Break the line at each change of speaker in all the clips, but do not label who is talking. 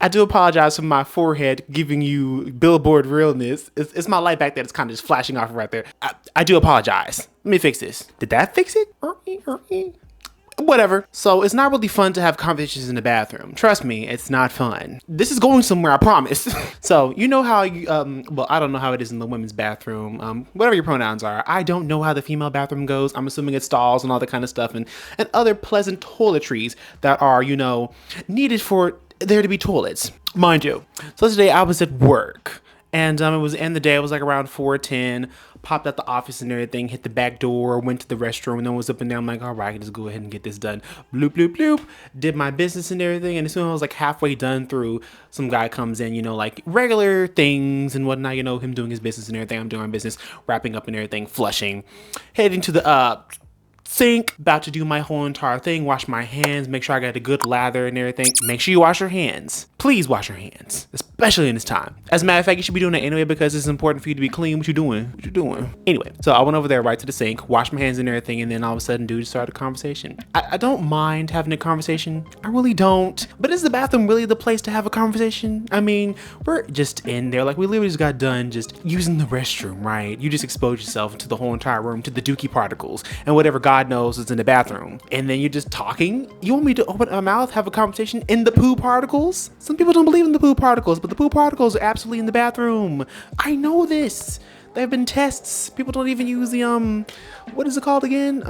I do apologize for my forehead giving you billboard realness. It's my light back there that's kind of just flashing off right there. I do apologize. Let me fix this. Did that fix it? Whatever. So it's not really fun to have conversations in the bathroom. Trust me, it's not fun. This is going somewhere, I promise. So you know how you, well, I don't know how it is in the women's bathroom. Whatever your pronouns are. I don't know how the female bathroom goes. I'm assuming it's stalls and all that kind of stuff and other pleasant toiletries that are, you know, needed for there to be toilets, mind you. So today I was at work. And it was end of the day. It was like around 4:10. Popped out the office and everything. Hit the back door. Went to the restroom. And then was up and down. I'm like, all right, I can just go ahead and get this done. Bloop, bloop, bloop. Did my business and everything. And as soon as I was like halfway done through, some guy comes in, you know, like regular things and whatnot. You know, him doing his business and everything. I'm doing my business, wrapping up and everything, flushing, heading to the sink, about to do my whole entire thing, wash my hands, make sure I got a good lather and everything. Make sure you wash your hands. Please wash your hands, especially in this time. As a matter of fact, you should be doing it anyway because it's important for you to be clean. What you doing? What you doing? Anyway, so I went over there right to the sink, washed my hands and everything, and then all of a sudden, dude started a conversation. I don't mind having a conversation. I really don't. But is the bathroom really the place to have a conversation? I mean, we're just in there. Like, we literally just got done just using the restroom, right? You just expose yourself to the whole entire room, to the dookie particles, and whatever God knows is in the bathroom. And then you're just talking? You want me to open my mouth, have a conversation in the poo particles? Some people don't believe in the poo particles, but the poo particles are absolutely in the bathroom. I know this. There have been tests. People don't even use the what is it called again?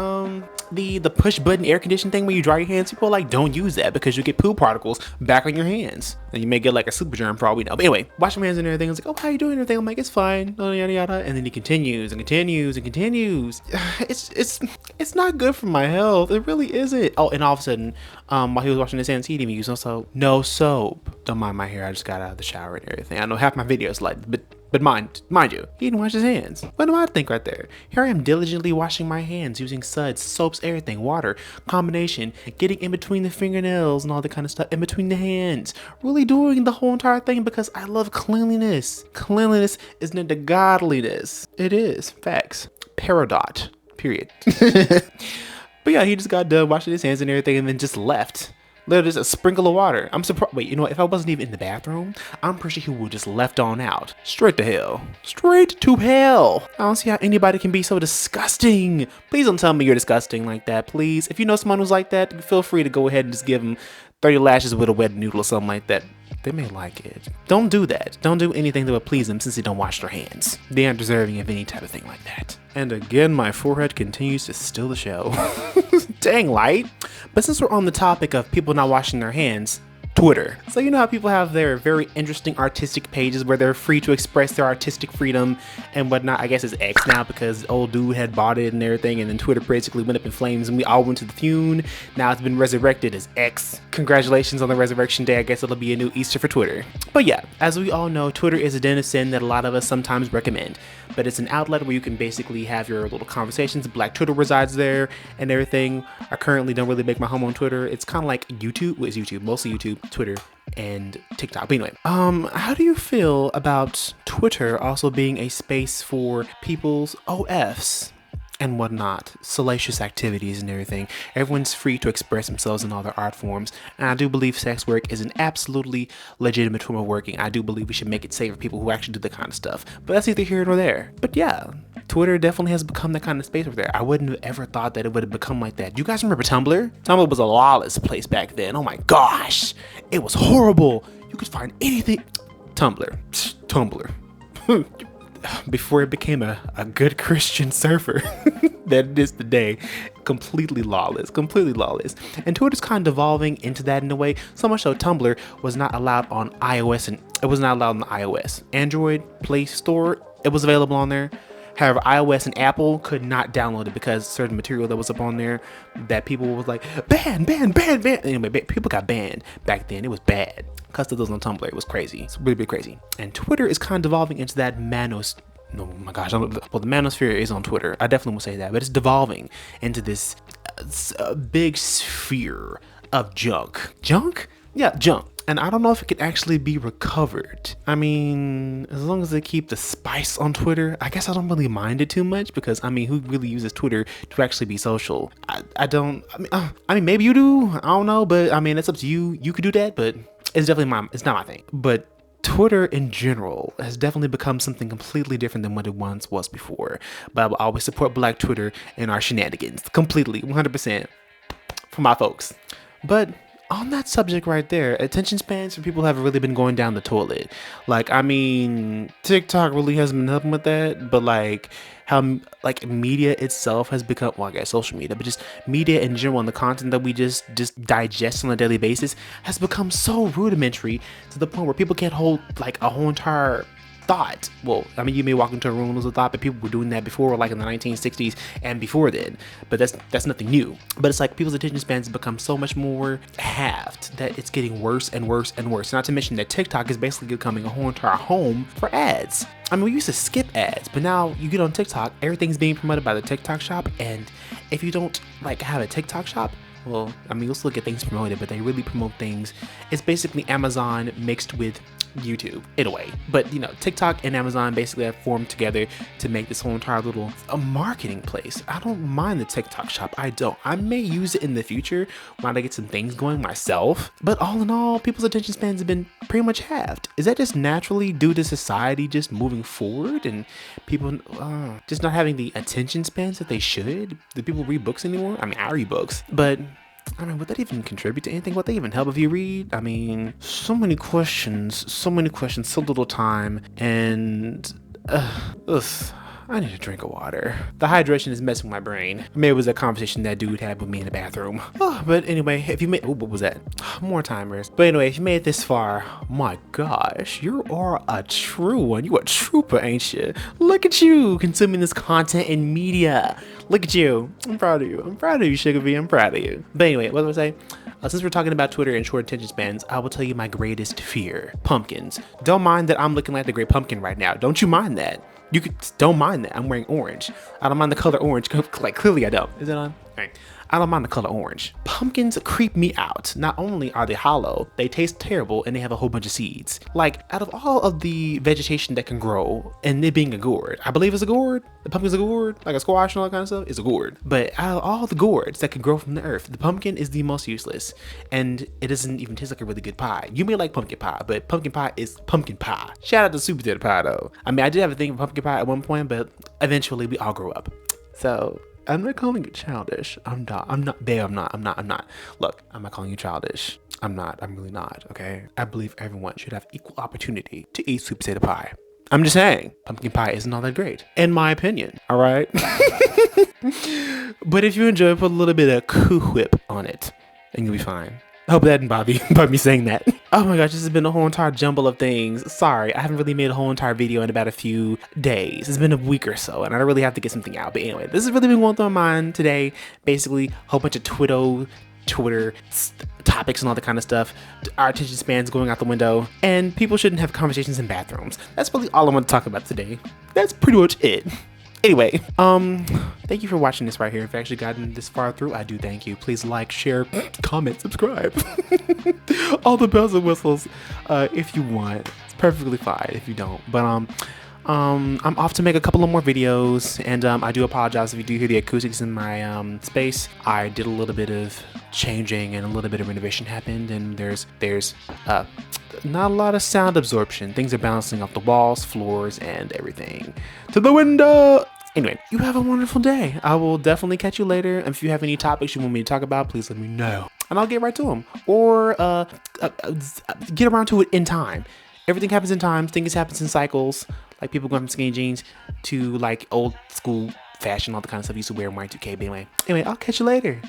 The push button air conditioning thing where you dry your hands. People like don't use that because you get poo particles back on your hands. And you may get like a super germ for all we know. But anyway, wash my hands and everything. I was like, oh, how you doing and everything? I'm like, it's fine. Yada yada. And then he continues and continues and continues. It's not good for my health. It really isn't. Oh, and all of a sudden, while he was washing his hands, he didn't even use no soap. Don't mind my hair. I just got out of the shower and everything. I know half my videos like, but mind you, he didn't wash his hands. What do I think right there? Here I am diligently washing my hands using suds, soaps, everything, water, combination, getting in between the fingernails and all that kind of stuff, in between the hands. Really doing the whole entire thing because I love cleanliness. Cleanliness is near to godliness. It is. Facts. Peridot. Period. But yeah, he just got done washing his hands and everything and then just left. Literally just a sprinkle of water. I'm surprised. Wait, you know what? If I wasn't even in the bathroom, I'm pretty sure he would just left on out. Straight to hell. Straight to hell. I don't see how anybody can be so disgusting. Please don't tell me you're disgusting like that, please. If you know someone who's like that, feel free to go ahead and just give them 30 lashes with a wet noodle or something like that. They may like it. Don't do that. Don't do anything that would please them since they don't wash their hands. They aren't deserving of any type of thing like that. And again, my forehead continues to steal the show. Dang light. But since we're on the topic of people not washing their hands, Twitter. So you know how people have their very interesting artistic pages where they're free to express their artistic freedom and whatnot. I guess it's X now because old dude had bought it and everything, and then Twitter basically went up in flames and we all went to the fume. Now it's been resurrected as X. Congratulations on the resurrection day. I guess it'll be a new Easter for Twitter. But yeah, as we all know, Twitter is a den of sin that a lot of us sometimes recommend. But it's an outlet where you can basically have your little conversations. Black Twitter resides there and everything. I currently don't really make my home on Twitter. It's kind of like YouTube. Well, it's YouTube, mostly YouTube, Twitter, and TikTok. But anyway, how do you feel about Twitter also being a space for people's OFs and whatnot, salacious activities and everything? Everyone's free to express themselves in all their art forms, and I do believe sex work is an absolutely legitimate form of working. I do believe we should make it safe for people who actually do that kind of stuff, but that's neither here nor there. But yeah, Twitter definitely has become that kind of space over there. I wouldn't have ever thought that it would have become like that. You guys remember Tumblr? Tumblr was a lawless place back then. Oh my gosh, it was horrible. You could find anything. Tumblr. Before it became a good Christian surfer that it is today, completely lawless. And Twitter's kind of evolving into that in a way, so much so Tumblr was not allowed on iOS, and it was not allowed on the iOS. Android Play Store, it was available on there. However, iOS and Apple could not download it because certain material that was up on there that people was like, ban. Anyway, people got banned back then. It was bad. Custom those on Tumblr. It was crazy. It's really crazy. And Twitter is kind of evolving into that oh my gosh. Well, the manosphere is on Twitter. I definitely will say that. But it's devolving into this big sphere of junk. Junk? Yeah, junk. And I don't know if it can actually be recovered. I mean, as long as they keep the spice on Twitter, I guess I don't really mind it too much because, I mean, who really uses Twitter to actually be social? I don't, I mean, maybe you do, I don't know, but I mean, it's up to you. You could do that, but it's definitely it's not my thing. But Twitter in general has definitely become something completely different than what it once was before. But I will always support Black Twitter and our shenanigans completely, 100% for my folks. But on that subject right there, attention spans for people have really been going down the toilet. Like, I mean, TikTok really hasn't been helping with that, but like how like media itself has become, well, I guess social media, but just media in general and the content that we just digest on a daily basis has become so rudimentary to the point where people can't hold like a whole entire thought. Well, I mean, you may walk into a room and lose a thought, but people were doing that before, like in the 1960s and before then. But that's nothing new. But it's like people's attention spans have become so much more halved that it's getting worse and worse and worse. Not to mention that TikTok is basically becoming a whole entire home for ads. I mean, we used to skip ads, but now you get on TikTok, everything's being promoted by the TikTok shop, and if you don't like have a TikTok shop, well, I mean, you'll still get things promoted, but they really promote things. It's basically Amazon mixed with YouTube in a way. But you know, TikTok and Amazon basically have formed together to make this whole entire little marketing place. I don't mind the TikTok shop. I may use it in the future when I get some things going myself. But all in all, people's attention spans have been pretty much halved. Is that just naturally due to society just moving forward and people just not having the attention spans that they should? Do people read books anymore? I mean, I read books, but I mean, would that even contribute to anything? Would they even help if you read? I mean, so many questions, so little time, and I need a drink of water. The hydration is messing with my brain. Maybe it was a conversation that dude had with me in the bathroom. But anyway, if you made, what was that? More timers. But anyway, if you made it this far, my gosh, you are a true one. You a trooper, ain't you? Look at you consuming this content and media. Look at you. I'm proud of you. I'm proud of you, Sugar B. I'm proud of you. But anyway, what was I say? Since we're talking about Twitter and short attention spans, I will tell you my greatest fear. Pumpkins. Don't mind that I'm looking like the Great Pumpkin right now. Don't you mind that? Don't mind that I'm wearing orange. I don't mind the color orange. Like, clearly I don't. Is it on? All right. I don't mind the color orange. Pumpkins creep me out. Not only are they hollow, they taste terrible and they have a whole bunch of seeds. Like, out of all of the vegetation that can grow, and it being a gourd, I believe it's a gourd. The pumpkin's a gourd, like a squash and all that kind of stuff. It's a gourd. But out of all the gourds that can grow from the earth, the pumpkin is the most useless. And it doesn't even taste like a really good pie. You may like pumpkin pie, but pumpkin pie is pumpkin pie. Shout out to Super Potato Pie though. I mean, I did have a thing for pumpkin pie at one point, but eventually we all grew up. So I'm not calling you childish. I'm not, babe, I'm not. Look, I'm not calling you childish. I'm really not, okay? I believe everyone should have equal opportunity to eat sweet potato pie. I'm just saying, pumpkin pie isn't all that great, in my opinion, all right? But if you enjoy, put a little bit of Cool Whip on it, and you'll be fine. I hope that didn't bother you by me saying that. Oh my gosh, this has been a whole entire jumble of things. Sorry, I haven't really made a whole entire video in about a few days. It's been a week or so, and I really have to get something out. But anyway, this has really been going through my mind today. Basically, a whole bunch of Twitter topics and all that kind of stuff. Our attention spans going out the window, and people shouldn't have conversations in bathrooms. That's really all I want to talk about today. That's pretty much it. Anyway, thank you for watching this right here. If you've actually gotten this far through, I do thank you. Please like, share, comment, subscribe. All the bells and whistles, if you want. It's perfectly fine if you don't. But I'm off to make a couple of more videos, and I do apologize if you do hear the acoustics in my space. I did a little bit of changing and a little bit of renovation happened, and there's not a lot of sound absorption. Things are bouncing off the walls, floors, and everything to the window. Anyway, you have a wonderful day. I will definitely catch you later. If you have any topics you want me to talk about, please let me know, and I'll get right to them, or get around to it in time. Everything happens in time. Things happen in cycles. Like people going from skinny jeans to like old school fashion, all the kind of stuff you used to wear in Y2K. But anyway, I'll catch you later.